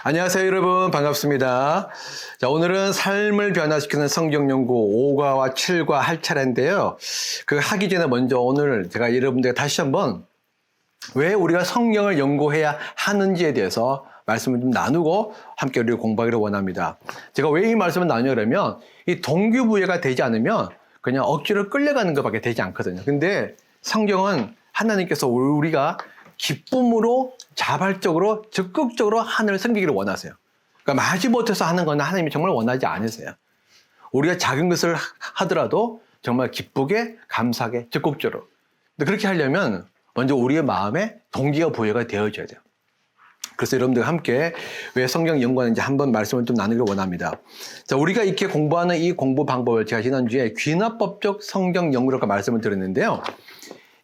안녕하세요, 여러분. 반갑습니다. 자, 오늘은 삶을 변화시키는 성경 연구 5과와 7과 할 차례인데요. 그 하기 전에 먼저 오늘 제가 여러분들에게 다시 한번 왜 우리가 성경을 연구해야 하는지에 대해서 말씀을 좀 나누고 함께 우리 공부하기를 원합니다. 제가 왜 이 말씀을 나누냐면 이 동기부여가 되지 않으면 그냥 억지로 끌려가는 것밖에 되지 않거든요. 근데 성경은 하나님께서 우리가 기쁨으로 자발적으로 적극적으로 하나님을 섬기기를 원하세요. 그러니까 마지못해서 하는 건 하나님이 정말 원하지 않으세요. 우리가 작은 것을 하더라도 정말 기쁘게 감사하게 적극적으로. 근데 그렇게 하려면 먼저 우리의 마음에 동기가 부여가 되어져야 돼요. 그래서 여러분들과 함께 왜 성경 연구하는지 한번 말씀을 좀 나누기를 원합니다. 자, 우리가 이렇게 공부하는 이 공부 방법을 제가 지난주에 귀납법적 성경 연구라고 말씀을 드렸는데요.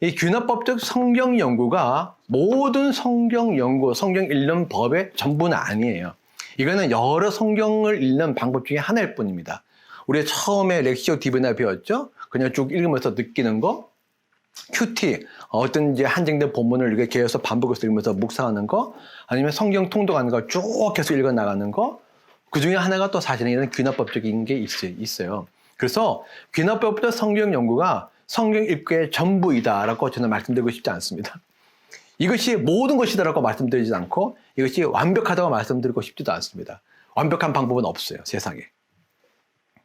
이 귀납법적 성경 연구가 모든 성경 연구, 성경 읽는 법의 전부는 아니에요. 이거는 여러 성경을 읽는 방법 중에 하나일 뿐입니다. 우리가 처음에 렉시오 디비나 배웠죠? 그냥 쭉 읽으면서 느끼는 거, 큐티, 어떤 이제 한정된 본문을 이렇게 계속 반복해서 읽으면서 묵상하는 거, 아니면 성경 통독하는 거 쭉 계속 읽어 나가는 거, 그 중에 하나가 또 사실은 이런 귀납법적인 게 있어요. 그래서 귀납법적 성경 연구가 성경 읽기의 전부이다라고 저는 말씀드리고 싶지 않습니다. 이것이 모든 것이다라고 말씀드리지 않고 이것이 완벽하다고 말씀드리고 싶지도 않습니다. 완벽한 방법은 없어요, 세상에.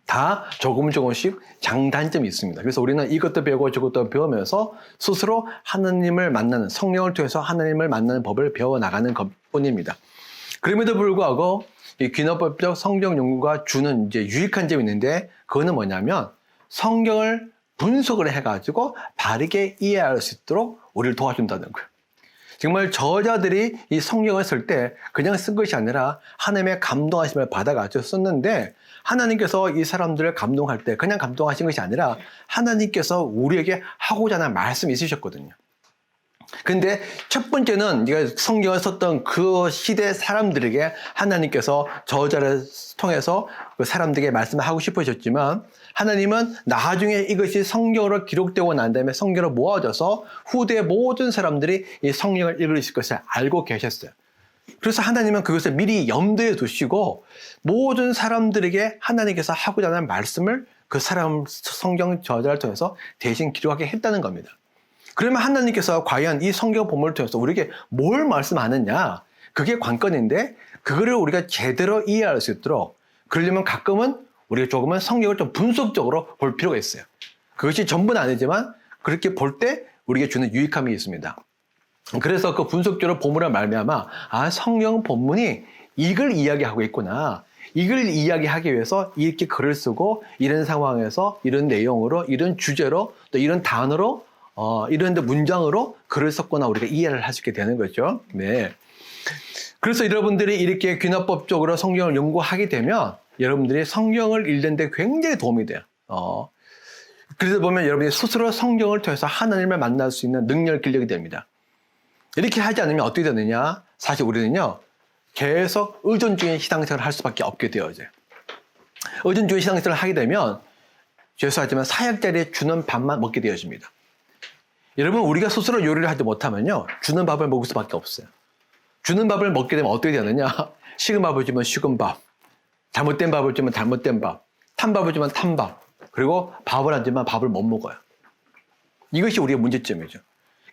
다 조금씩 장단점이 있습니다. 그래서 우리는 이것도 배우고 저것도 배우면서 스스로 하나님을 만나는, 성령을 통해서 하나님을 만나는 법을 배워나가는 것 뿐입니다. 그럼에도 불구하고 이 귀납법적 성경 연구가 주는 이제 유익한 점이 있는데 그거는 뭐냐면 성경을 분석을 해가지고 바르게 이해할 수 있도록 우리를 도와준다는 거예요. 정말 저자들이 이 성경을 쓸 때 그냥 쓴 것이 아니라 하나님의 감동하심을 받아가지고 썼는데 하나님께서 이 사람들을 감동할 때 그냥 감동하신 것이 아니라 하나님께서 우리에게 하고자 하는 말씀이 있으셨거든요. 근데 첫 번째는 네가 성경을 썼던 그 시대 사람들에게 하나님께서 저자를 통해서 그 사람들에게 말씀을 하고 싶으셨지만 하나님은 나중에 이것이 성경으로 기록되고 난 다음에 성경으로 모아져서 후대 모든 사람들이 이 성경을 읽을 것을 알고 계셨어요. 그래서 하나님은 그것을 미리 염두에 두시고 모든 사람들에게 하나님께서 하고자 하는 말씀을 그 사람 성경 저자를 통해서 대신 기록하게 했다는 겁니다. 그러면 하나님께서 과연 이 성경 본문을 통해서 우리에게 뭘 말씀하느냐? 그게 관건인데 그거를 우리가 제대로 이해할 수 있도록 그러려면 가끔은 우리가 조금은 성경을 좀 분석적으로 볼 필요가 있어요. 그것이 전부는 아니지만 그렇게 볼 때 우리에게 주는 유익함이 있습니다. 그래서 그 분석적으로 본문을 말미암아 성경 본문이 이걸 이야기하고 있구나. 이걸 이야기하기 위해서 이렇게 글을 쓰고 이런 상황에서 이런 내용으로 이런 주제로 또 이런 단어로 이런 문장으로 글을 썼거나 우리가 이해를 할 수 있게 되는 거죠. 네. 그래서 여러분들이 이렇게 귀납법적으로 성경을 연구하게 되면 여러분들이 성경을 읽는 데 굉장히 도움이 돼요. 그래서 보면 여러분이 스스로 성경을 통해서 하나님을 만날 수 있는 능력을 길러게 됩니다. 이렇게 하지 않으면 어떻게 되느냐? 사실 우리는요, 계속 의존주의 신앙생활을 할 수밖에 없게 되어져요. 의존주의 신앙생활을 하게 되면 죄송하지만 사역자리에 주는 밥만 먹게 되어집니다. 여러분, 우리가 스스로 요리를 하지 못하면요, 주는 밥을 먹을 수밖에 없어요. 주는 밥을 먹게 되면 어떻게 되느냐? 식은 밥을 주면 식은 밥, 잘못된 밥을 주면 잘못된 밥, 탄 밥을 주면 탄 밥, 그리고 밥을 안 주면 밥을 못 먹어요. 이것이 우리의 문제점이죠.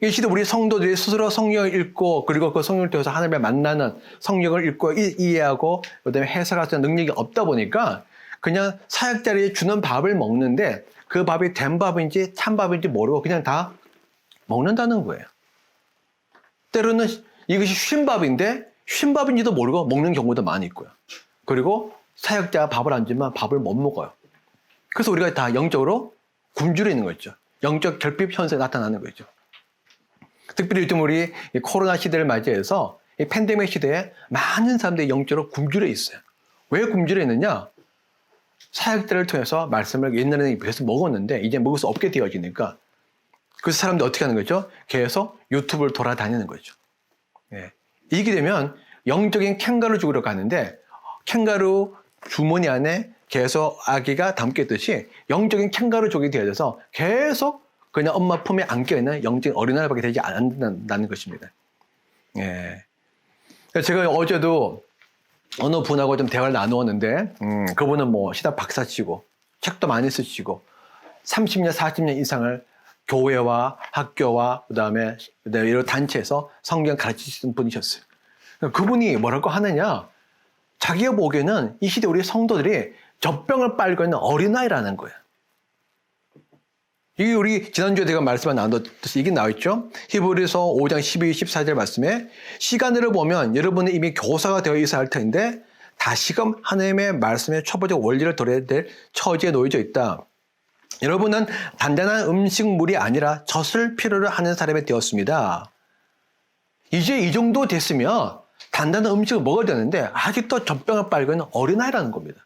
이 시대 우리 성도들이 스스로 성경을 읽고 그리고 그 성경을 통해서 하나님을 만나는 성경을 읽고 이해하고 그다음에 해석할 수 있는 능력이 없다 보니까 그냥 사역자리에 주는 밥을 먹는데 그 밥이 된 밥인지 찬 밥인지 모르고 그냥 다 먹는다는 거예요. 때로는 이것이 쉰밥인데 쉰밥인지도 모르고 먹는 경우도 많이 있고요. 그리고 사역자가 밥을 안 주면 밥을 못 먹어요. 그래서 우리가 다 영적으로 굶주려 있는 거죠. 영적 결핍 현상이 나타나는 거죠. 특별히 요즘 우리 코로나 시대를 맞이해서 이 팬데믹 시대에 많은 사람들이 영적으로 굶주려 있어요. 왜 굶주려 있느냐? 사역자를 통해서 말씀을 옛날에는 계속 먹었는데 이제 먹을 수 없게 되어지니까 그래서 사람들이 어떻게 하는 거죠? 계속 유튜브를 돌아다니는 거죠. 예. 이게 되면 영적인 캥거루 죽으러 가는데 캥거루 주머니 안에 계속 아기가 담겨 있듯이 영적인 캥거루 족이 되어져서 계속 그냥 엄마 품에 안겨있는 영적인 어린아이밖에 되지 않는다는 것입니다. 예. 제가 어제도 어느 분하고 좀 대화를 나누었는데, 그분은 뭐 시다 박사치고 책도 많이 쓰시고 30년, 40년 이상을 교회와 학교와 그다음에 여러 단체에서 성경 가르치시는 분이셨어요. 그분이 뭐라고 하느냐? 자기가 보기에는 이 시대 우리 성도들이 젖병을 빨고 있는 어린아이라는 거예요. 이게 우리 지난주에 제가 말씀을 나눴듯이 이게 나와있죠. 히브리서 5장 12, 14절 말씀에 시간으로 보면 여러분은 이미 교사가 되어 있어야 할 텐데 다시금 하나님의 말씀의 초보적 원리를 들어야 될 처지에 놓여져 있다. 여러분은 단단한 음식물이 아니라 젖을 필요로 하는 사람이 되었습니다. 이제 이 정도 됐으면 단단한 음식을 먹어야 되는데 아직도 젖병을 빨고 있는 어린아이라는 겁니다.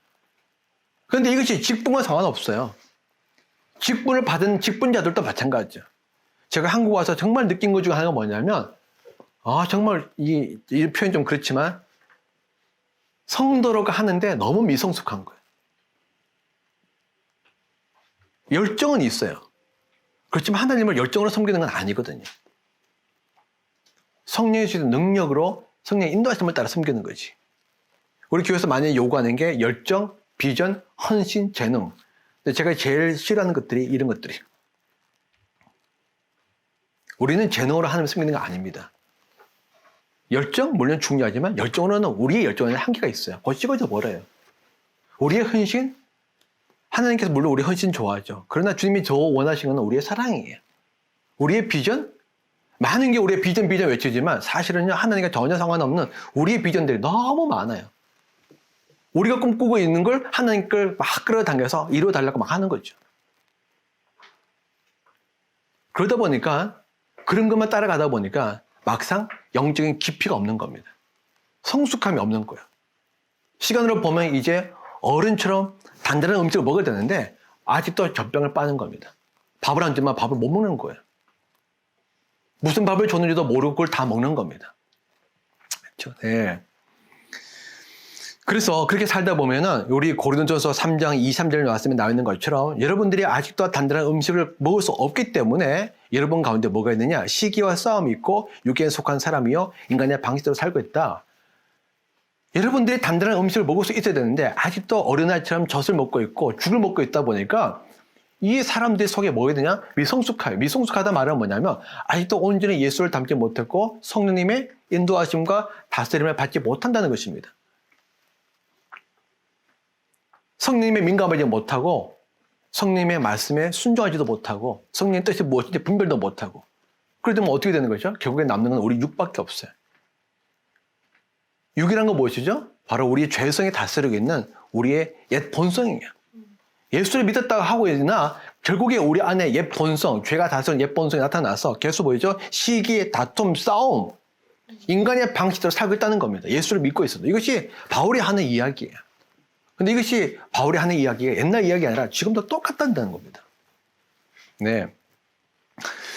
그런데 이것이 직분과 상관없어요. 직분을 받은 직분자들도 마찬가지죠. 제가 한국 와서 정말 느낀 것 중에 하나가 뭐냐면, 정말 이 표현 좀 그렇지만, 성도로가 하는데 너무 미성숙한 거예요. 열정은 있어요. 그렇지만 하나님을 열정으로 섬기는 건 아니거든요. 성령의 주신 능력으로 성령의 인도하심을 따라 섬기는 거지. 우리 교회에서 많이 요구하는 게 열정, 비전, 헌신, 재능. 근데 제가 제일 싫어하는 것들이 이런 것들이에요. 우리는 재능으로 하나님을 섬기는 거 아닙니다. 열정? 물론 중요하지만 열정으로는 우리의 열정에는 한계가 있어요. 그거 찍어져 버려요. 우리의 헌신? 하나님께서 물론 우리 헌신 좋아하죠. 그러나 주님이 더 원하시는 건 우리의 사랑이에요. 우리의 비전? 많은 게 우리의 비전 외치지만 사실은요, 하나님과 전혀 상관없는 우리의 비전들이 너무 많아요. 우리가 꿈꾸고 있는 걸 하나님 걸 막 끌어당겨서 이루어달라고 막 하는 거죠. 그러다 보니까 그런 것만 따라가다 보니까 막상 영적인 깊이가 없는 겁니다. 성숙함이 없는 거예요. 시간으로 보면 이제 어른처럼 단단한 음식을 먹어야 되는데 아직도 젖병을 빠는 겁니다. 밥을 안 주면 밥을 못 먹는 거예요. 무슨 밥을 줬는지도 모르고 그걸 다 먹는 겁니다. 그렇죠? 네. 그래서 그렇게 살다 보면은 우리 고린도전서 3장 2, 3절 말씀에 나와 있는 것처럼 여러분들이 아직도 단단한 음식을 먹을 수 없기 때문에 여러분 가운데 뭐가 있느냐? 시기와 싸움이 있고 육체에 속한 사람이요 인간의 방식대로 살고 있다. 여러분들이 단단한 음식을 먹을 수 있어야 되는데 아직도 어린아이처럼 젖을 먹고 있고 죽을 먹고 있다 보니까 이 사람들 속에 뭐가 있느냐? 미성숙해요. 미성숙하다 말은 뭐냐면 아직도 온전히 예수를 닮지 못했고 성령님의 인도하심과 다스림을 받지 못한다는 것입니다. 성령님의 민감하지 못하고 성령님의 말씀에 순종하지도 못하고 성령의 뜻이 무엇인지 분별도 못하고 그러면 어떻게 되는 거죠? 결국에 남는 건 우리 육밖에 없어요. 육이란 건 무엇이죠? 바로 우리의 죄성에 다스리고 있는 우리의 옛 본성이에요. 예수를 믿었다고 하고 있으나 결국에 우리 안에 옛 본성, 죄가 다스리는 옛 본성이 나타나서 계속 보이죠? 시기, 다툼, 싸움, 인간의 방식대로 살고 있다는 겁니다. 예수를 믿고 있어도. 이것이 바울이 하는 이야기예요. 근데 이것이 바울이 하는 이야기가 옛날 이야기 아니라 지금도 똑같다는 겁니다. 네.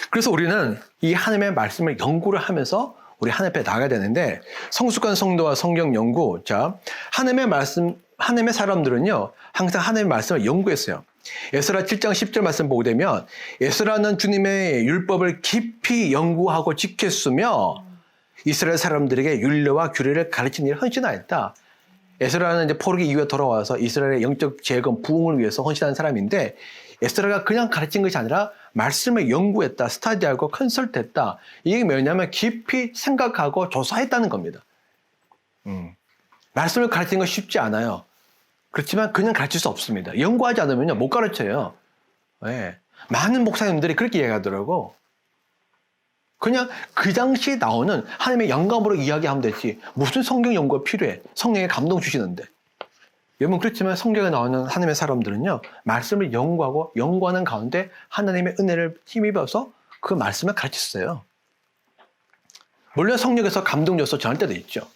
그래서 우리는 이 하나님의 말씀을 연구를 하면서 우리 하나님 앞에 나가야 되는데 성숙한 성도와 성경 연구. 자, 하나님의 말씀, 하나님의 사람들은요, 항상 하나님의 말씀을 연구했어요. 에스라 7장 10절 말씀 보게 되면 에스라는 주님의 율법을 깊이 연구하고 지켰으며 이스라엘 사람들에게 율례와 규례를 가르치는 일을 헌신하였다. 에스라는 이제 포로기 이후에 돌아와서 이스라엘의 영적 재건 부흥을 위해서 헌신한 사람인데 에스라가 그냥 가르친 것이 아니라 말씀을 연구했다, 스터디하고 컨설트했다. 이게 뭐냐면 깊이 생각하고 조사했다는 겁니다. 말씀을 가르치는 건 쉽지 않아요. 그렇지만 그냥 가르칠 수 없습니다. 연구하지 않으면 못 가르쳐요. 네. 많은 목사님들이 그렇게 이야기하더라고. 그냥 그 당시에 나오는 하나님의 영감으로 이야기하면 되지 무슨 성경 연구가 필요해. 성령의 감동 주시는데. 여러분 그렇지만 성경에 나오는 하나님의 사람들은요 말씀을 연구하고 연구하는 가운데 하나님의 은혜를 힘입어서 그 말씀을 가르쳤어요. 물론 성령에서 감동 줘서 전할 때도 있죠.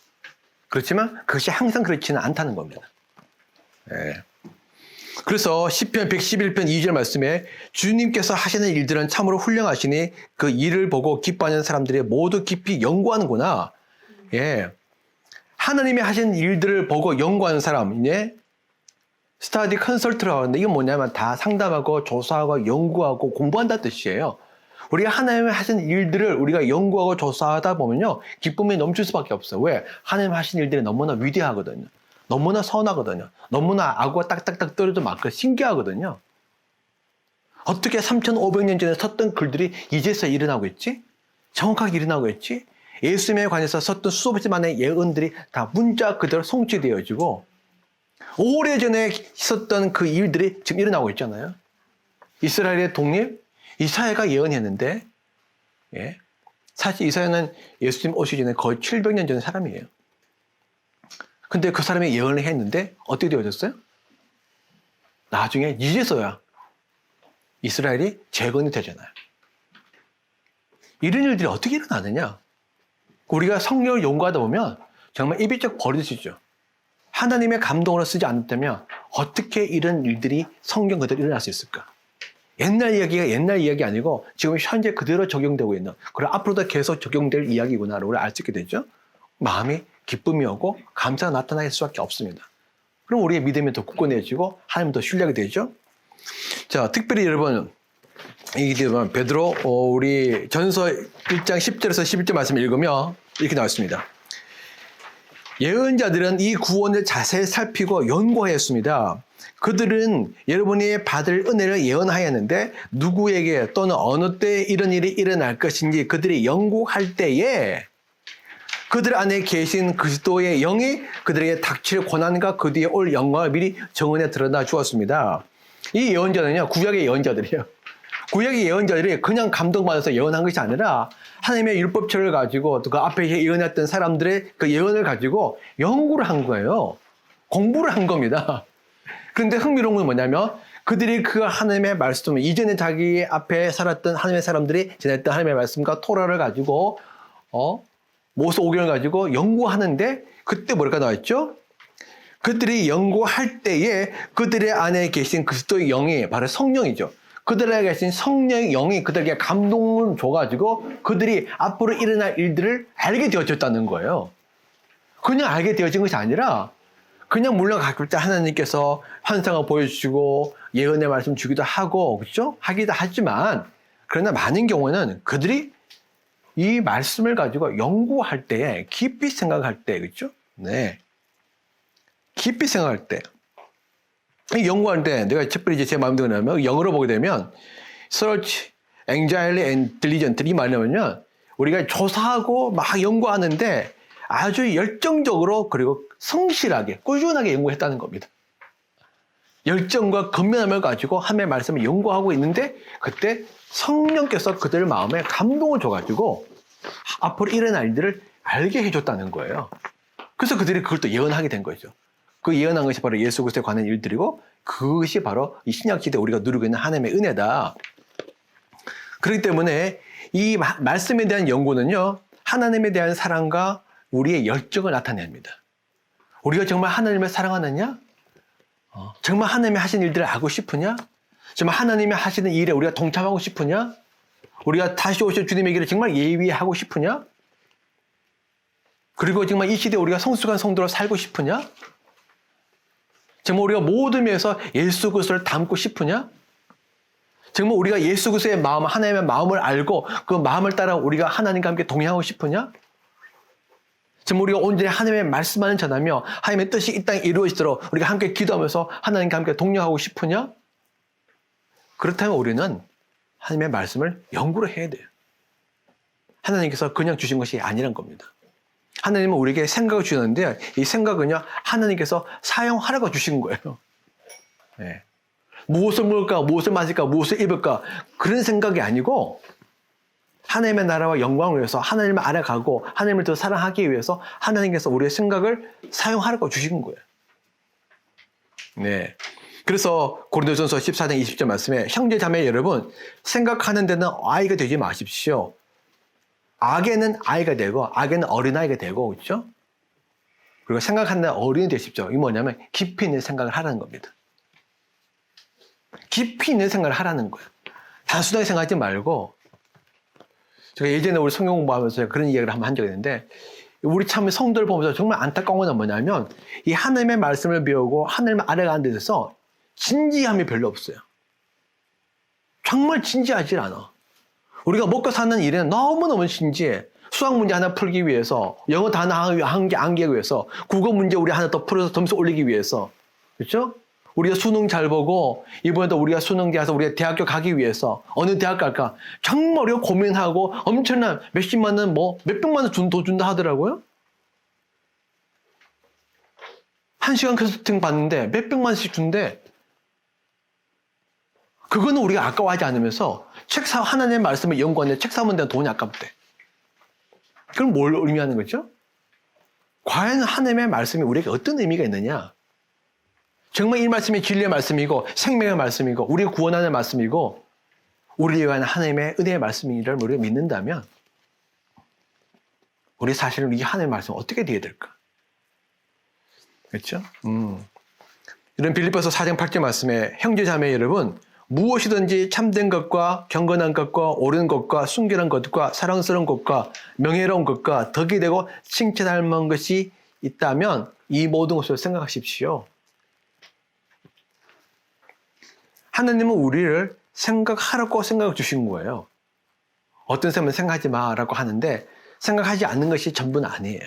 그렇지만 그것이 항상 그렇지는 않다는 겁니다. 네. 그래서 시편 111편 2절 말씀에 주님께서 하시는 일들은 참으로 훌륭하시니 그 일을 보고 기뻐하는 사람들이 모두 깊이 연구하는구나. 예. 하나님이 하신 일들을 보고 연구하는 사람, 예. 스터디 컨설트라고 하는데 이건 뭐냐면 다 상담하고 조사하고 연구하고 공부한다는 뜻이에요. 우리가 하나님이 하신 일들을 우리가 연구하고 조사하다 보면요, 기쁨이 넘칠 수밖에 없어요. 왜? 하나님 하신 일들이 너무나 위대하거든요. 너무나 선하거든요. 너무나 악과 딱딱딱 떨어져 맞고 신기하거든요. 어떻게 3,500년 전에 썼던 글들이 이제서 일어나고 있지? 정확하게 일어나고 있지? 예수님에 관해서 썼던 수없이 많은 예언들이 다 문자 그대로 성취되어지고 오래전에 있었던 그 일들이 지금 일어나고 있잖아요. 이스라엘의 독립, 이사야가 예언했는데, 예. 사실 이사야는 예수님 오시기 전에 거의 700년 전의 사람이에요. 근데 그 사람이 예언을 했는데 어떻게 되어졌어요? 나중에 이제서야 이스라엘이 재건이 되잖아요. 이런 일들이 어떻게 일어나느냐? 우리가 성령을 연구하다 보면 정말 입이 쩍 벌어지죠. 하나님의 감동으로 쓰지 않았다면 어떻게 이런 일들이 성경 그대로 일어날 수 있을까? 옛날 이야기가 옛날 이야기 아니고 지금 현재 그대로 적용되고 있는, 그리고 앞으로도 계속 적용될 이야기구나를 우리가 알 수 있게 되죠. 마음이 기쁨이 오고 감사가 나타날 수밖에 없습니다. 그럼 우리의 믿음이 더 굳건해지고 하나님 더 신뢰하게 되죠. 자, 특별히 여러분, 이게 베드로 우리 전서 1장 10절에서 11절 말씀 읽으면 이렇게 나왔습니다. 예언자들은 이 구원을 자세히 살피고 연구하였습니다. 그들은 여러분이 받을 은혜를 예언하였는데 누구에게 또는 어느 때 이런 일이 일어날 것인지 그들이 연구할 때에 그들 안에 계신 그리스도의 영이 그들에게 닥칠 고난과 그 뒤에 올 영광을 미리 정언해 드러나 주었습니다. 이 예언자는요, 구약의 예언자들이에요. 구약의 예언자들이 그냥 감동받아서 예언한 것이 아니라 하나님의 율법처를 가지고 그 앞에 예언했던 사람들의 그 예언을 가지고 연구를 한 거예요. 공부를 한 겁니다. 그런데 흥미로운 건 뭐냐면 그들이 그 하나님의 말씀, 이전에 자기 앞에 살았던 하나님의 사람들이 전했던 하나님의 말씀과 토라를 가지고 모세 오경을 가지고 연구하는데 그때 뭐가 나왔죠? 그들이 연구할 때에 그들의 안에 계신 그리스도의 영이 바로 성령이죠. 그들에게 계신 성령의 영이 그들에게 감동을 줘가지고 그들이 앞으로 일어날 일들을 알게 되어졌다는 거예요. 그냥 알게 되어진 것이 아니라 그냥 물론 가끔 때 하나님께서 환상을 보여주시고 예언의 말씀 주기도 하고 그렇죠? 하기도 하지만 그러나 많은 경우는 그들이 이 말씀을 가지고 연구할 때 깊이 생각할 때 그렇죠? 네, 깊이 생각할 때 연구할 때 내가 특별히 이제 제 마음에 드냐면 영어로 보게 되면 search, anxiety and diligent 이 말이냐면요 우리가 조사하고 막 연구하는데 아주 열정적으로 그리고 성실하게 꾸준하게 연구했다는 겁니다. 열정과 근면함을 가지고 하나님의 말씀을 연구하고 있는데 그때 성령께서 그들 마음에 감동을 줘가지고 앞으로 일어날 일들을 알게 해줬다는 거예요. 그래서 그들이 그걸 또 예언하게 된 거죠. 그 예언한 것이 바로 예수 그리스도에 관한 일들이고 그것이 바로 이 신약시대에 우리가 누리고 있는 하나님의 은혜다. 그렇기 때문에 이 말씀에 대한 연구는요. 하나님에 대한 사랑과 우리의 열정을 나타냅니다. 우리가 정말 하나님을 사랑하느냐? 정말 하나님이 하신 일들을 알고 싶으냐? 정말 하나님이 하시는 일에 우리가 동참하고 싶으냐? 우리가 다시 오실 주님의 길을 정말 예비하고 싶으냐? 그리고 정말 이 시대에 우리가 성숙한 성도로 살고 싶으냐? 정말 우리가 모든 면에서 예수 그리스도를 닮고 싶으냐? 정말 우리가 예수 그리스도의 마음, 하나님의 마음을 알고 그 마음을 따라 우리가 하나님과 함께 동행하고 싶으냐? 정말 우리가 온전히 하나님의 말씀만을 전하며 하나님의 뜻이 이 땅에 이루어지도록 우리가 함께 기도하면서 하나님과 함께 동행하고 싶으냐? 그렇다면 우리는 하나님의 말씀을 연구를 해야 돼요. 하나님께서 그냥 주신 것이 아니란 겁니다. 하나님은 우리에게 생각을 주셨는데 이 생각은요 하나님께서 사용하라고 주신 거예요. 네. 무엇을 먹을까, 무엇을 마실까, 무엇을 입을까 그런 생각이 아니고 하나님의 나라와 영광을 위해서 하나님을 알아가고 하나님을 더 사랑하기 위해서 하나님께서 우리의 생각을 사용하라고 주신 거예요. 네. 그래서 고린도전서 14장 20절 말씀에 형제 자매 여러분 생각하는 데는 아이가 되지 마십시오. 악에는 아이가 되고 악에는 어린아이가 되고 그렇죠? 그리고 생각하는 데는 어린이 되십시오. 이게 뭐냐면 깊이 있는 생각을 하라는 겁니다. 깊이 있는 생각을 하라는 거예요. 단순하게 생각하지 말고 제가 예전에 우리 성경 공부하면서 그런 이야기를 한번 한 적이 있는데 우리 참 성도를 보면서 정말 안타까운 건 뭐냐면 이 하나님의 말씀을 배우고 하나님을 알아가는 데 있어서 진지함이 별로 없어요. 정말 진지하지 않아. 우리가 먹고 사는 일에는 너무너무 진지해. 수학 문제 하나 풀기 위해서, 영어 단어 한개 암기하기 위해서, 국어 문제 우리 하나 더 풀어서 점수 올리기 위해서. 그렇죠? 우리가 수능 잘 보고, 이번에도 우리가 수능 돼서 우리가 대학교 가기 위해서, 어느 대학 갈까? 정말 우리가 고민하고, 엄청난 몇십만 원, 몇백만 원 더 준다 하더라고요. 한 시간 컨설팅 받는데 몇백만 원씩 준대. 그거는 우리가 아까워하지 않으면서 하나님의 말씀을 연구하는데 책 사면 되는 돈이 아깝대. 그럼 뭘 의미하는 거죠? 과연 하나님의 말씀이 우리에게 어떤 의미가 있느냐? 정말 이 말씀이 진리의 말씀이고 생명의 말씀이고 우리가 구원하는 말씀이고 우리를 위한 하나님의 은혜의 말씀이라는 우리가 믿는다면 우리 사실은 이 하나님의 말씀을 어떻게 되어야 될까? 그렇죠? 이런 빌립보서 4장 8절 말씀에 형제 자매 여러분 무엇이든지 참된 것과 경건한 것과 옳은 것과 순결한 것과 사랑스러운 것과 명예로운 것과 덕이 되고 칭찬할 만한 것이 있다면 이 모든 것을 생각하십시오. 하나님은 우리를 생각하라고 생각을 주신 거예요. 어떤 사람은 생각하지 마라고 하는데 생각하지 않는 것이 전부는 아니에요.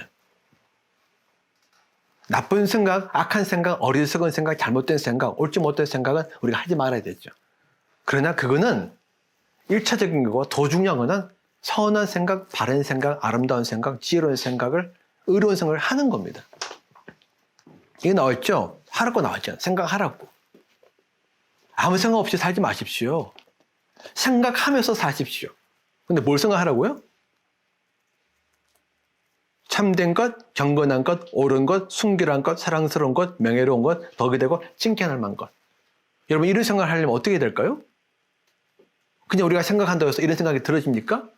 나쁜 생각, 악한 생각, 어리석은 생각, 잘못된 생각, 옳지 못한 생각은 우리가 하지 말아야 되죠. 그러나 그거는 1차적인 거고 더 중요한 거는 선한 생각, 바른 생각, 아름다운 생각, 지혜로운 생각을, 의로운 생각을 하는 겁니다. 이게 나와있죠? 하라고 나왔잖아요. 생각하라고. 아무 생각 없이 살지 마십시오. 생각하면서 사십시오. 근데 뭘 생각하라고요? 참된 것, 경건한 것, 옳은 것, 순결한 것, 사랑스러운 것, 명예로운 것, 덕이 되고 칭찬할 만한 것. 여러분 이런 생각을 하려면 어떻게 될까요? 그냥 우리가 생각한다고 해서 이런 생각이 들어집니까?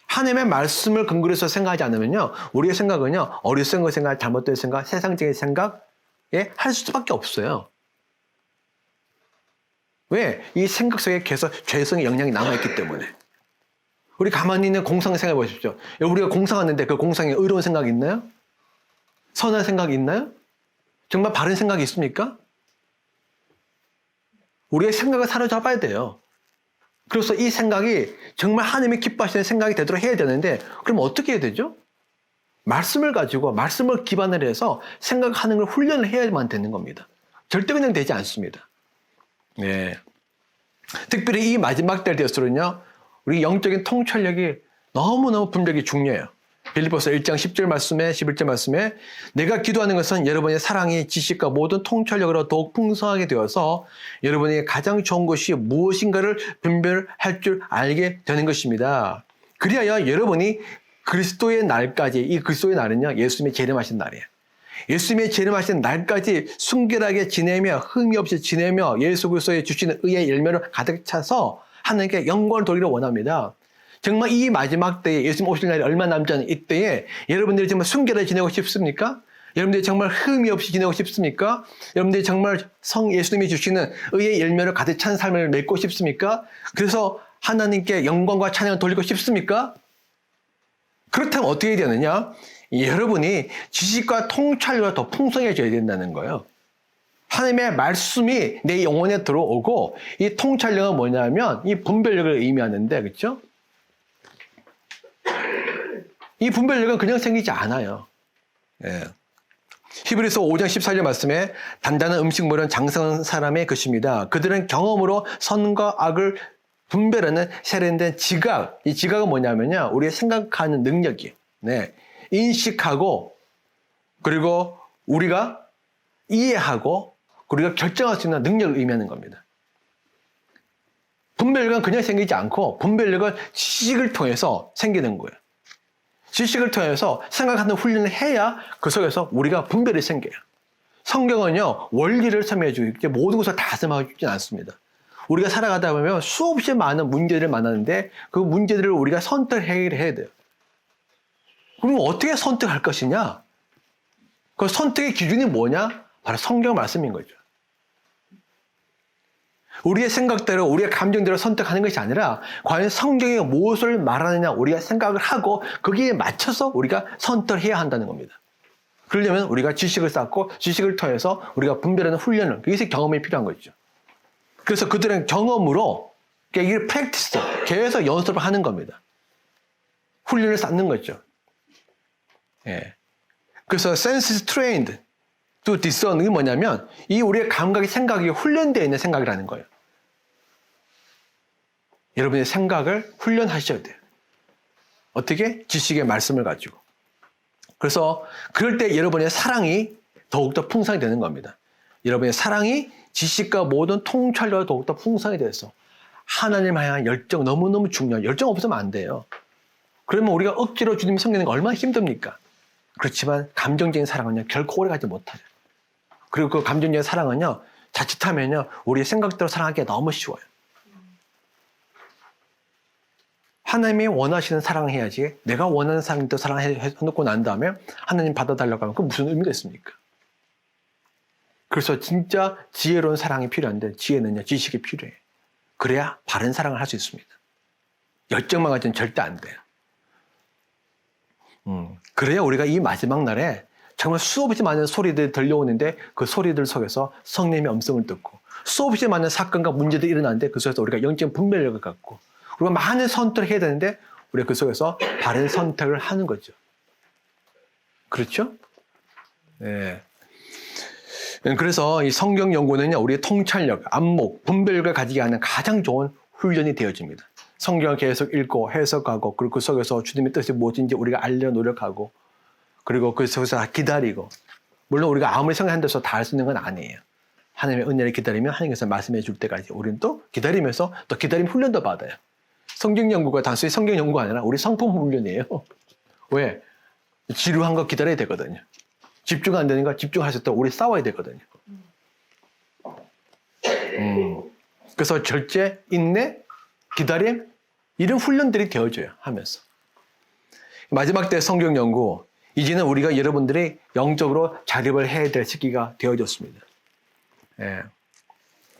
하나님의 말씀을 근거로 해서 생각하지 않으면요. 우리의 생각은요. 어리석은 생각, 잘못된 생각, 세상적인 생각에 할 수밖에 없어요. 왜? 이 생각 속에 계속 죄성의 영향이 남아있기 때문에. 우리 가만히 있는 공상 생각해 보십시오. 우리가 공상하는데 그 공상에 의로운 생각이 있나요? 선한 생각이 있나요? 정말 바른 생각이 있습니까? 우리의 생각을 사로잡아야 돼요. 그래서 이 생각이 정말 하나님이 기뻐하시는 생각이 되도록 해야 되는데 그럼 어떻게 해야 되죠? 말씀을 가지고 말씀을 기반으로 해서 생각하는 걸 훈련을 해야만 되는 겁니다. 절대 그냥 되지 않습니다. 네. 특별히 이 마지막 때 될수록요. 우리 영적인 통찰력이 너무너무 분별이 중요해요. 빌립보서 1장 10절 말씀에 11절 말씀에 내가 기도하는 것은 여러분의 사랑이 지식과 모든 통찰력으로 더욱 풍성하게 되어서 여러분에게 가장 좋은 것이 무엇인가를 분별할 줄 알게 되는 것입니다. 그리하여 여러분이 그리스도의 날까지 이 그리스도의 날은요 예수님이 재림하신 날이에요. 예수님이 재림하신 날까지 순결하게 지내며 흠이 없이 지내며 예수 그리스도의 주시는 의의 열매로 가득 차서 하나님께 영광을 돌리기를 원합니다. 정말 이 마지막 때에 예수님 오실 날이 얼마 남지 않은 이때에 여러분들이 정말 순결하게 지내고 싶습니까? 여러분들이 정말 흠이 없이 지내고 싶습니까? 여러분들이 정말 예수님이 주시는 의의 열매로 가득 찬 삶을 맺고 싶습니까? 그래서 하나님께 영광과 찬양을 돌리고 싶습니까? 그렇다면 어떻게 되느냐? 여러분이 지식과 통찰력이 더 풍성해져야 된다는 거예요. 하나님의 말씀이 내 영혼에 들어오고 이 통찰력은 뭐냐면 이 분별력을 의미하는데 그렇죠? 이 분별력은 그냥 생기지 않아요. 예. 히브리서 5장 14절 말씀에 단단한 음식물은 장성한 사람의 것입니다. 그들은 경험으로 선과 악을 분별하는 세련된 지각. 이 지각은 뭐냐면요. 우리가 생각하는 능력이에요. 네. 인식하고 그리고 우리가 이해하고 우리가 결정할 수 있는 능력을 의미하는 겁니다. 분별력은 그냥 생기지 않고 분별력은 지식을 통해서 생기는 거예요. 지식을 통해서 생각하는 훈련을 해야 그 속에서 우리가 분별이 생겨요. 성경은요, 원리를 설명해주고 모든 것을 다 설명해주진 않습니다. 우리가 살아가다 보면 수없이 많은 문제들을 만나는데 그 문제들을 우리가 선택을 해야 돼요. 그럼 어떻게 선택할 것이냐? 그 선택의 기준이 뭐냐? 바로 성경 말씀인 거죠. 우리의 생각대로 우리의 감정대로 선택하는 것이 아니라 과연 성경이 무엇을 말하느냐 우리가 생각을 하고 거기에 맞춰서 우리가 선택을 해야 한다는 겁니다. 그러려면 우리가 지식을 쌓고 지식을 통해서 우리가 분별하는 훈련을, 그것이 경험이 필요한 거죠. 그래서 그들은 경험으로 그러니까 이게 프랙티스, 계속 연습을 하는 겁니다. 훈련을 쌓는 거죠. 예. 그래서 senses trained to discern 이 뭐냐면 이 우리의 감각이 생각이 훈련되어 있는 생각이라는 거예요. 여러분의 생각을 훈련하셔야 돼요. 어떻게? 지식의 말씀을 가지고. 그래서 그럴 때 여러분의 사랑이 더욱더 풍성이 되는 겁니다. 여러분의 사랑이 지식과 모든 통찰력과 더욱더 풍성이 돼서 하나님 향한 열정, 너무너무 중요해요. 열정 없으면 안 돼요. 그러면 우리가 억지로 주님 섬기는 거 얼마나 힘듭니까? 그렇지만 감정적인 사랑은요, 결코 오래가지 못해요. 그리고 그 감정적인 사랑은요, 자칫하면요, 우리 생각대로 사랑하기가 너무 쉬워요. 하나님이 원하시는 사랑을 해야지 내가 원하는 사람도 사랑해놓고 난 다음에 하나님 받아달라고 하면 그게 무슨 의미가 있습니까? 그래서 진짜 지혜로운 사랑이 필요한데 지혜는요, 지식이 필요해요. 그래야 바른 사랑을 할 수 있습니다. 열정만 가지고는 절대 안 돼요. 그래야 우리가 이 마지막 날에 정말 수없이 많은 소리들이 들려오는데 그 소리들 속에서 성령님의 음성을 듣고 수없이 많은 사건과 문제들이 일어나는데 그 속에서 우리가 영적인 분별력을 갖고 우리가 많은 선택을 해야 되는데 우리가 그 속에서 바른 선택을 하는 거죠. 그렇죠? 네. 그래서 이 성경 연구는요, 우리의 통찰력, 안목, 분별력을 가지게 하는 가장 좋은 훈련이 되어집니다. 성경을 계속 읽고 해석하고 그리고 그 속에서 주님의 뜻이 무엇인지 우리가 알려 노력하고 그리고 그 속에서 기다리고 물론 우리가 아무리 생각한다고 다 할 수 있는 건 아니에요. 하나님의 은혜를 기다리면 하나님께서 말씀해 줄 때까지 우리는 또 기다리면서 또 기다림 훈련도 받아요. 성경 연구가 단순히 성경 연구가 아니라 우리 성품 훈련이에요. 왜? 지루한 거 기다려야 되거든요. 집중 안 되는 거 집중하실 때 우리 싸워야 되거든요. 그래서 절제, 인내, 기다림 이런 훈련들이 되어져요 하면서 마지막 때 성경 연구 이제는 우리가 여러분들이 영적으로 자립을 해야 될 시기가 되어졌습니다. 예.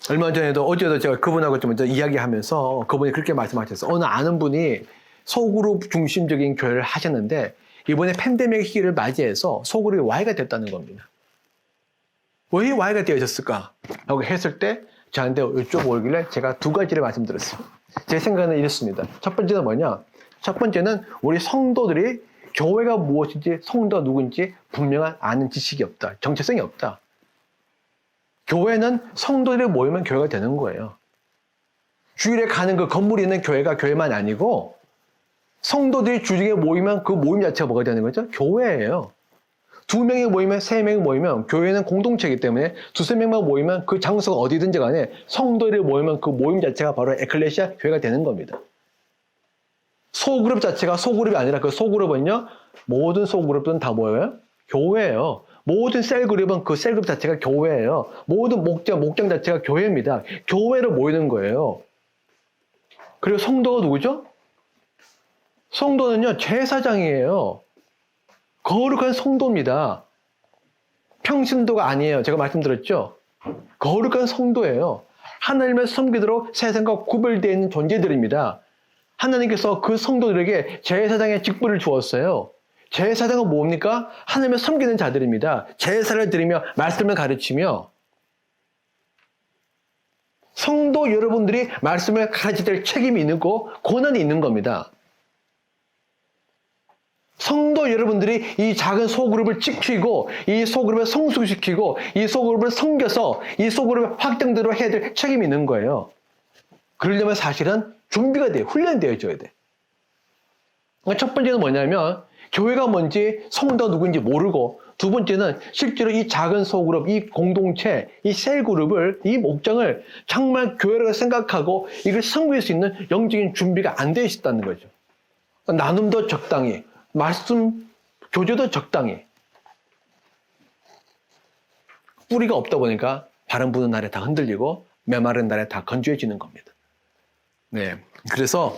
얼마 전에도 어제도 제가 그분하고 좀 이야기하면서 그분이 그렇게 말씀하셨어요. 어느 아는 분이 소그룹 중심적인 교회를 하셨는데 이번에 팬데믹 시기를 맞이해서 소그룹이 Y가 됐다는 겁니다. 왜 Y가 되어졌을까? 라고 했을 때 저한테 여쭤보길래 제가 두 가지를 말씀드렸어요. 제 생각은 이렇습니다. 첫 번째는 뭐냐? 첫 번째는 우리 성도들이 교회가 무엇인지 성도가 누군지 분명한 아는 지식이 없다. 정체성이 없다. 교회는 성도들이 모이면 교회가 되는 거예요. 주일에 가는 그 건물이 있는 교회가 교회만 아니고 성도들이 주중에 모이면 그 모임 자체가 뭐가 되는 거죠? 교회예요. 2명이 모이면 3명이 모이면 교회는 공동체이기 때문에 2~3명만 모이면 그 장소가 어디든지 간에 성도들이 모이면 그 모임 자체가 바로 에클레시아 교회가 되는 겁니다. 소그룹 자체가 소그룹이 아니라 그 소그룹은요, 모든 소그룹은 다 뭐예요? 교회예요. 모든 셀그룹은 그 셀그룹 자체가 교회예요. 모든 목장 자체가 교회입니다. 교회로 모이는 거예요. 그리고 성도가 누구죠? 성도는요, 제사장이에요. 거룩한 성도입니다. 평신도가 아니에요. 제가 말씀드렸죠? 거룩한 성도예요. 하나님을 섬기도록 세상과 구별되어 있는 존재들입니다. 하나님께서 그 성도들에게 제사장의 직분을 주었어요. 제사장은 뭡니까? 하나님을 섬기는 자들입니다. 제사를 드리며 말씀을 가르치며 성도 여러분들이 말씀을 가르칠 때 책임이 있는 거, 권한이 있는 겁니다. 성도 여러분들이 이 작은 소그룹을 지키고 이 소그룹을 성숙시키고 이 소그룹을 섬겨서 이 소그룹의 확장대로 해야 될 책임이 있는 거예요. 그러려면 사실은 준비가 돼요. 훈련되어져야 돼. 그러니까 첫 번째는 뭐냐면 교회가 뭔지 성도가 누구인지 모르고 두 번째는 실제로 이 작은 소그룹, 이 공동체, 이 셀그룹을, 이 목장을 정말 교회라고 생각하고 이걸 섬길 수 있는 영적인 준비가 안 되어 있다는 거죠. 나눔도 적당히, 말씀, 교제도 적당히. 뿌리가 없다 보니까 바람 부는 날에 다 흔들리고 메마른 날에 다 건조해지는 겁니다. 네, 그래서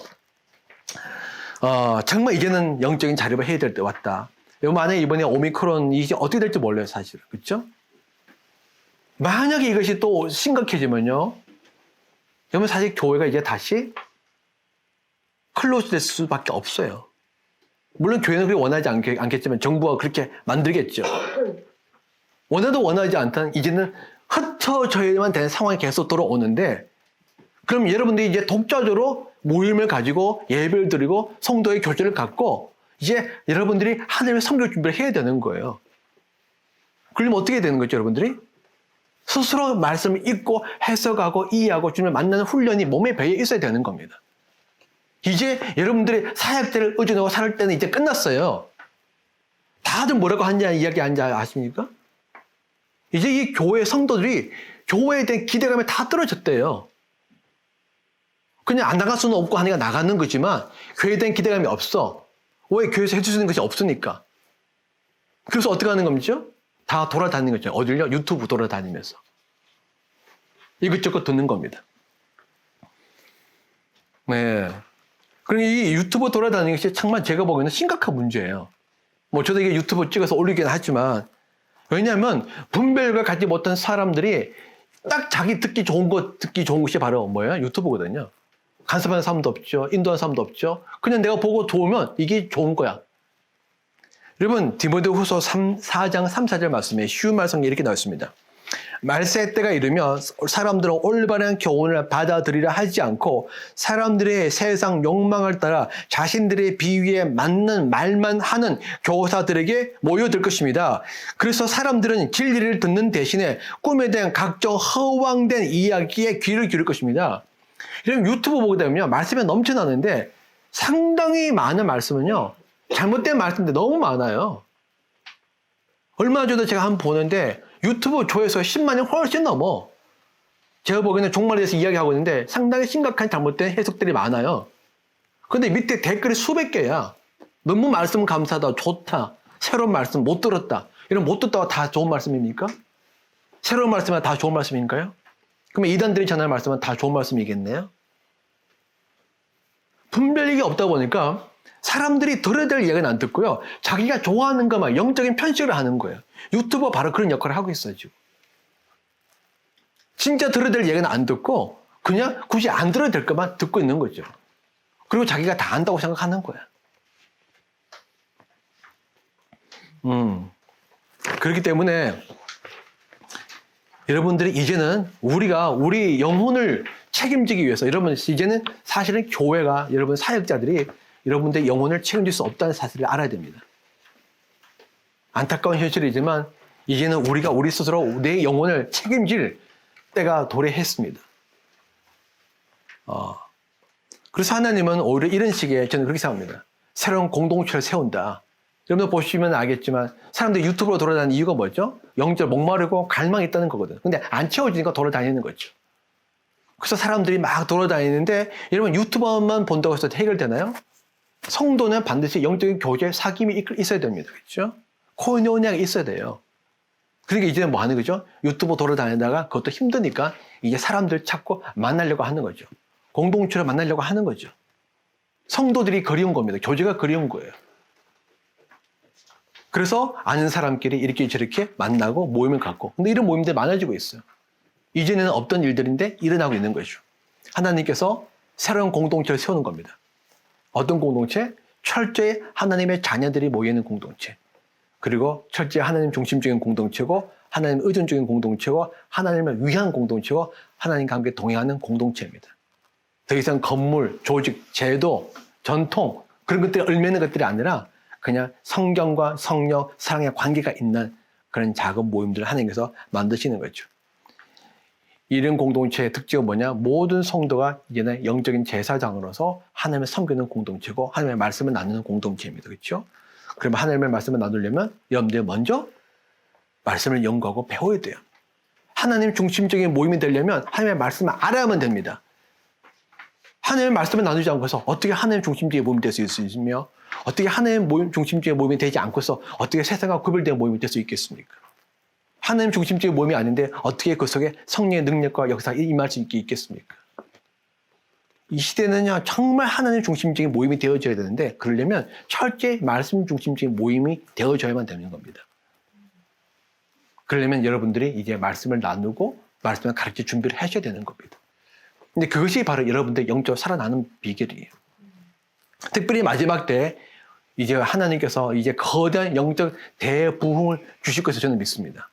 정말 이제는 영적인 자립을 해야 될 때 왔다. 만약에 이번에 오미크론 이게 어떻게 될지 몰라요, 사실은. 그렇죠? 만약에 이것이 또 심각해지면요. 그러면 사실 교회가 이제 다시 클로즈 될 수밖에 없어요. 물론 교회는 그렇게 원하지 않겠지만 정부가 그렇게 만들겠죠. 원하도 원하지 않던 이제는 흩어져야만 되는 상황이 계속 돌아오는데 그럼 여러분들이 이제 독자적으로 모임을 가지고 예배를 드리고 성도의 교제를 갖고 이제 여러분들이 하나님의 성경 준비를 해야 되는 거예요. 그러면 어떻게 되는 거죠, 여러분들이? 스스로 말씀을 읽고 해석하고 이해하고 주님을 만나는 훈련이 몸에 배에 있어야 되는 겁니다. 이제 여러분들이 사역자를 의존하고 살 때는 이제 끝났어요. 다들 뭐라고 하는지 이야기 하는지 아십니까? 이제 이 교회 성도들이 교회에 대한 기대감이 다 떨어졌대요. 그냥 안 나갈 수는 없고 하니까 나가는 거지만 교회에 대한 기대감이 없어. 왜? 교회에서 해줄 수 있는 것이 없으니까. 그래서 어떻게 하는 겁니까? 다 돌아다니는 거죠. 어딜요? 유튜브 돌아다니면서. 이것저것 듣는 겁니다. 네. 그러니까 이 유튜브 돌아다니는 것이 정말 제가 보기에는 심각한 문제예요. 뭐 저도 이게 유튜브 찍어서 올리긴 하지만 왜냐하면 분별과 갖지 못한 사람들이 딱 자기 듣기 좋은 것이 바로 뭐예요? 유튜브거든요. 간섭하는 사람도 없죠. 인도하는 사람도 없죠. 그냥 내가 보고 좋으면 이게 좋은 거야. 여러분 디모데후서 4장 3, 4절 말씀에 쉬운 말씀이 이렇게 나와 있습니다. 말세 때가 이르면 사람들은 올바른 교훈을 받아들이려 하지 않고 사람들의 세상 욕망을 따라 자신들의 비위에 맞는 말만 하는 교사들에게 모여들 것입니다. 그래서 사람들은 진리를 듣는 대신에 꿈에 대한 각종 허황된 이야기에 귀를 기울일 것입니다. 이런 유튜브 보게 되면요, 말씀이 넘쳐나는데 상당히 많은 말씀은요, 잘못된 말씀인데 너무 많아요. 얼마 전에 제가 한번 보는데 유튜브 조회수가 10만이 훨씬 넘어. 제가 보기에는 종말에 대해서 이야기하고 있는데 상당히 심각한 잘못된 해석들이 많아요. 근데 밑에 댓글이 수백 개야. 너무 말씀 감사하다, 좋다, 새로운 말씀 못 들었다. 이런 못 듣다가 다 좋은 말씀입니까? 새로운 말씀은 다 좋은 말씀인가요? 그러면 이단들이 전하는 말씀은 다 좋은 말씀이겠네요? 분별력이 없다 보니까 사람들이 들어야 될 이야기는 안 듣고요. 자기가 좋아하는 것만 영적인 편식을 하는 거예요. 유튜버가 바로 그런 역할을 하고 있어요, 지금. 진짜 들어야 될 이야기는 안 듣고 그냥 굳이 안 들어야 될 것만 듣고 있는 거죠. 그리고 자기가 다 안다고 생각하는 거야. 그렇기 때문에 여러분들이 이제는 우리 영혼을 책임지기 위해서 여러분 이제는 사실은 교회가 여러분 사역자들이 여러분들의 영혼을 책임질 수 없다는 사실을 알아야 됩니다. 안타까운 현실이지만 이제는 우리가 우리 스스로 내 영혼을 책임질 때가 도래했습니다. 그래서 하나님은 오히려 이런 식의 저는 그렇게 생각합니다. 새로운 공동체를 세운다. 여러분들 보시면 알겠지만 사람들이 유튜브로 돌아다니는 이유가 뭐죠? 영적 목마르고 갈망이 있다는 거거든요. 근데 안 채워지니까 돌아다니는 거죠. 그래서 사람들이 막 돌아다니는데 여러분 유튜버만 본다고 해서 해결되나요? 성도는 반드시 영적인 교제, 사귐이 있어야 됩니다. 그렇죠? 코인오니아가 있어야 돼요. 그러니까 이제는 뭐 하는 거죠? 유튜브 돌아다니다가 그것도 힘드니까 이제 사람들 찾고 만나려고 하는 거죠. 공동체를 만나려고 하는 거죠. 성도들이 그리운 겁니다. 교제가 그리운 거예요. 그래서 아는 사람끼리 이렇게 저렇게 만나고 모임을 갖고. 근데 이런 모임들이 많아지고 있어요. 이전에는 없던 일들인데 일어나고 있는 거죠. 하나님께서 새로운 공동체를 세우는 겁니다. 어떤 공동체? 철저히 하나님의 자녀들이 모이는 공동체. 그리고 철저히 하나님 중심적인 공동체고 하나님 의존적인 공동체고 하나님을 위한 공동체고 하나님과 함께 동행하는 공동체입니다. 더 이상 건물, 조직, 제도, 전통 그런 것들이 얽매이는 것들이 아니라 그냥 성경과 성령, 사랑의 관계가 있는 그런 작은 모임들을 하나님께서 만드시는 거죠. 이런 공동체의 특징은 뭐냐? 모든 성도가 이제는 영적인 제사장으로서 하나님을 섬기는 공동체고 하나님의 말씀을 나누는 공동체입니다. 그렇죠? 그러면 하나님의 말씀을 나누려면 여러분들이 먼저 말씀을 연구하고 배워야 돼요. 하나님 중심적인 모임이 되려면 하나님의 말씀을 알아야만 됩니다. 하나님의 말씀을 나누지 않고서 어떻게 하나님 중심적인 모임이 될 수 있으며 어떻게 하나님 모임 중심적인 모임이 되지 않고서 어떻게 세상과 구별된 모임이 될 수 있겠습니까? 하나님 중심적인 모임이 아닌데 어떻게 그 속에 성령의 능력과 역사가 임할 수 있겠습니까? 이 시대는요 정말 하나님 중심적인 모임이 되어져야 되는데 그러려면 철저히 말씀 중심적인 모임이 되어져야만 되는 겁니다. 그러려면 여러분들이 이제 말씀을 나누고 말씀을 가르칠 준비를 하셔야 되는 겁니다. 근데 그것이 바로 여러분들 영적으로 살아나는 비결이에요. 특별히 마지막 때 이제 하나님께서 이제 거대한 영적 대부흥을 주실 것을 저는 믿습니다.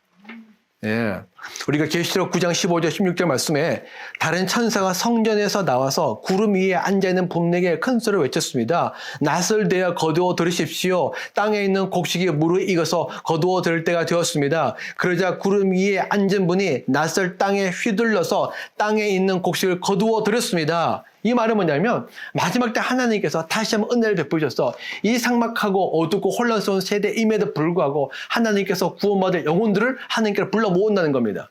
예. 우리가 계시록 9장 15절 16절 말씀에 다른 천사가 성전에서 나와서 구름 위에 앉아있는 봄내게 큰 소리를 외쳤습니다. 낫을 대어 거두어 들으십시오. 땅에 있는 곡식이 물에 익어서 거두어 들을 때가 되었습니다. 그러자 구름 위에 앉은 분이 낫을 땅에 휘둘러서 땅에 있는 곡식을 거두어 들었습니다. 이 말은 뭐냐면 마지막 때 하나님께서 다시 한번 은혜를 베푸셔서 이 삭막하고 어둡고 혼란스러운 세대임에도 불구하고 하나님께서 구원받을 영혼들을 하나님께로 불러 모은다는 겁니다.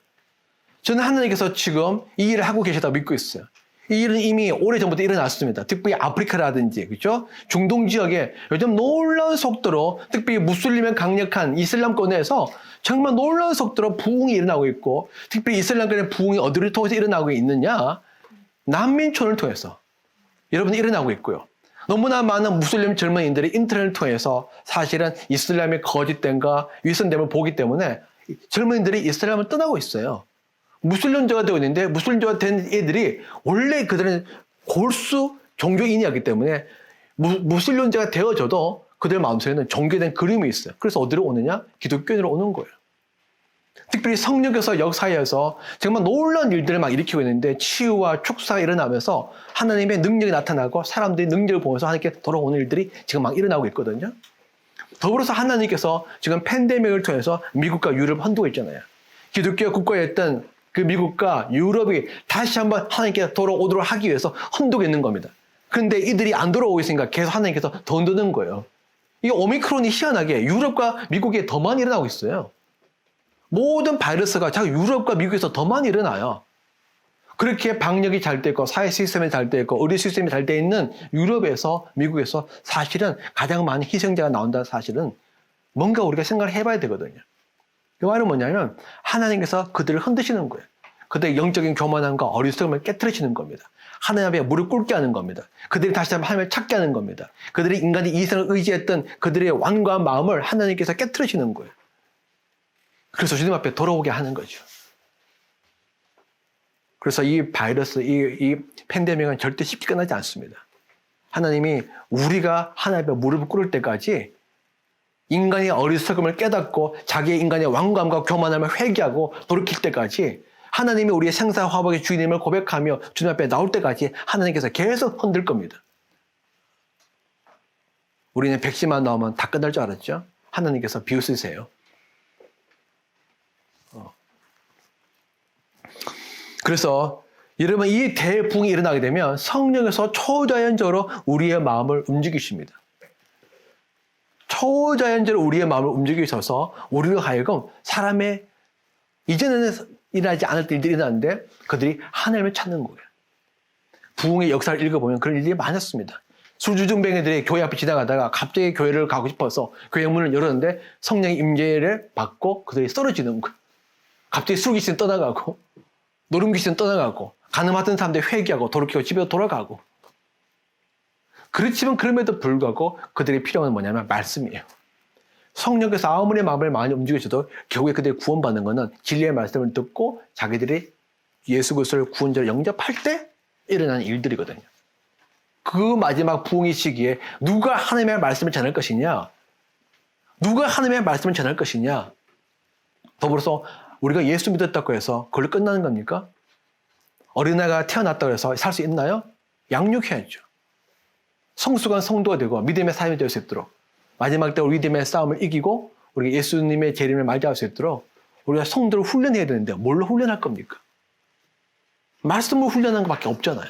저는 하나님께서 지금 이 일을 하고 계시다고 믿고 있어요. 이 일은 이미 오래전부터 일어났습니다. 특별히 아프리카라든지 그렇죠? 중동 지역에 요즘 놀라운 속도로 특별히 무슬림의 강력한 이슬람권에서 정말 놀라운 속도로 부흥이 일어나고 있고 특별히 이슬람권의 부흥이 어디를 통해서 일어나고 있느냐? 난민촌을 통해서 여러분 일어나고 있고요. 너무나 많은 무슬림 젊은이들이 인터넷을 통해서 사실은 이슬람의 거짓됨과 위선됨을 보기 때문에 젊은이들이 이슬람을 떠나고 있어요. 무슬림자가 되고 있는데 무슬림자가 된 애들이 원래 그들은 골수 종교인이었기 때문에 무슬림자가 되어져도 그들 마음속에는 종교된 그림이 있어요. 그래서 어디로 오느냐? 기독교인으로 오는 거예요. 특별히 성령께서 역사에서 정말 놀라운 일들을 막 일으키고 있는데 치유와 축사가 일어나면서 하나님의 능력이 나타나고 사람들이 능력을 보면서 하나님께 돌아오는 일들이 지금 막 일어나고 있거든요. 더불어서 하나님께서 지금 팬데믹을 통해서 미국과 유럽을 흔들고 있잖아요. 기독교 국가였던 그 미국과 유럽이 다시 한번 하나님께 돌아오도록 하기 위해서 흔들고 있는 겁니다. 그런데 이들이 안 돌아오고 있으니까 계속 하나님께서 더 흔드는 거예요. 이 오미크론이 희한하게 유럽과 미국에 더 많이 일어나고 있어요. 모든 바이러스가 자꾸 유럽과 미국에서 더 많이 일어나요. 그렇게 방역이 잘 돼 있고 사회 시스템이 잘 돼 있고 의료 시스템이 잘 돼 있는 유럽에서 미국에서 사실은 가장 많은 희생자가 나온다는 사실은 뭔가 우리가 생각을 해봐야 되거든요. 그 말은 뭐냐면 하나님께서 그들을 흔드시는 거예요. 그들의 영적인 교만함과 어리석음을 깨트리시는 겁니다. 하나님 앞에 무릎 꿇게 하는 겁니다. 그들이 다시 한번 하나님을 찾게 하는 겁니다. 그들이 인간의 이생을 의지했던 그들의 완고한 마음을 하나님께서 깨트리시는 거예요. 그래서 주님 앞에 돌아오게 하는 거죠. 그래서 이 바이러스, 이 팬데믹은 절대 쉽게 끝나지 않습니다. 하나님이 우리가 하나님 앞에 무릎을 꿇을 때까지 인간의 어리석음을 깨닫고 자기의 인간의 완고함과 교만함을 회개하고 돌이킬 때까지 하나님이 우리의 생사 화복의 주님을 고백하며 주님 앞에 나올 때까지 하나님께서 계속 흔들 겁니다. 우리는 백신만 나오면 다 끝날 줄 알았죠? 하나님께서 비웃으세요. 그래서 여러분 이 대붕이 일어나게 되면 성령에서 초자연적으로 우리의 마음을 움직이십니다. 초자연적으로 우리의 마음을 움직이셔서 우리로 하여금 사람의 이전에는 일어나지 않을 때 일들이 일어나는데 그들이 하나님을 찾는 거예요. 부흥의 역사를 읽어보면 그런 일들이 많았습니다. 술주정뱅이들이 교회 앞에 지나가다가 갑자기 교회를 가고 싶어서 교회 문을 열었는데 성령의 임재를 받고 그들이 쓰러지는 거예요. 갑자기 술귀신 떠나가고 노름귀신 떠나가고 가늠하던 사람들이 회개하고 돌이키고 집에 돌아가고. 그렇지만 그럼에도 불구하고 그들이 필요한 건 뭐냐면 말씀이에요. 성령께서 아무리 마음을 많이 움직이셔도 결국에 그들이 구원받는 것은 진리의 말씀을 듣고 자기들이 예수 그리스도를 구원자로 영접할 때 일어나는 일들이거든요. 그 마지막 부흥의 시기에 누가 하나님의 말씀을 전할 것이냐? 누가 하나님의 말씀을 전할 것이냐? 더불어서 우리가 예수 믿었다고 해서 그걸로 끝나는 겁니까? 어린아이가 태어났다고 해서 살 수 있나요? 양육해야죠. 성숙한 성도가 되고 믿음의 삶이 될 수 있도록 마지막 때 우리 믿음의 싸움을 이기고 우리가 예수님의 재림을 맞이할 수 있도록 우리가 성도를 훈련해야 되는데 뭘로 훈련할 겁니까? 말씀으로 훈련하는 것밖에 없잖아요.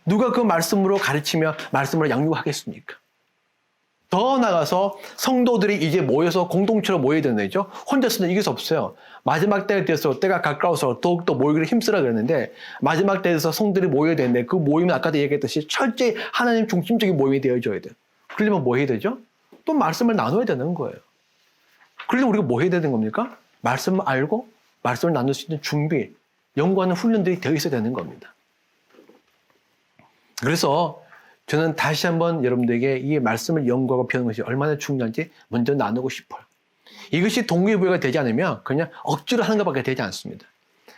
누가 그 말씀으로 가르치며 말씀으로 양육하겠습니까? 더 나가서 성도들이 이제 모여서 공동체로 모여야 되는 거죠. 혼자서는 이길 수 없어요. 마지막 때에 대해서 때가 가까워서 더욱더 모이기를 힘쓰라 그랬는데 마지막 때에서 성들이 모여야 되는데 그 모임은 아까도 얘기했듯이 철저히 하나님 중심적인 모임이 되어줘야 돼요. 그러려면 뭐 해야 되죠? 또 말씀을 나눠야 되는 거예요. 그러려면 우리가 뭐 해야 되는 겁니까? 말씀을 알고 말씀을 나눌 수 있는 준비, 연구하는 훈련들이 되어 있어야 되는 겁니다. 그래서 저는 다시 한번 여러분들에게 이 말씀을 연구하고 배우는 것이 얼마나 중요한지 먼저 나누고 싶어요. 이것이 동기부여가 되지 않으면 그냥 억지로 하는 것밖에 되지 않습니다.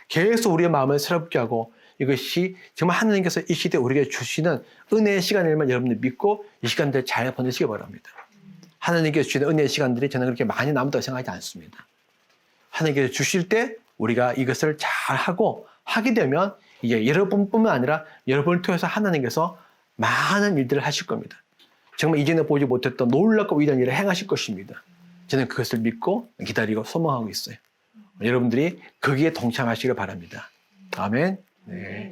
계속 우리의 마음을 새롭게 하고 이것이 정말 하나님께서 이 시대에 우리에게 주시는 은혜의 시간일만 여러분들 믿고 이 시간들 잘 보내시기 바랍니다. 하나님께서 주시는 은혜의 시간들이 저는 그렇게 많이 남았다고 생각하지 않습니다. 하나님께서 주실 때 우리가 이것을 잘 하고 하게 되면 이제 여러분뿐만 아니라 여러분을 통해서 하나님께서 많은 일들을 하실 겁니다. 정말 이전에 보지 못했던 놀랍고 위대한 일을 행하실 것입니다. 저는 그것을 믿고 기다리고 소망하고 있어요. 여러분들이 거기에 동참하시길 바랍니다. 아멘. 네.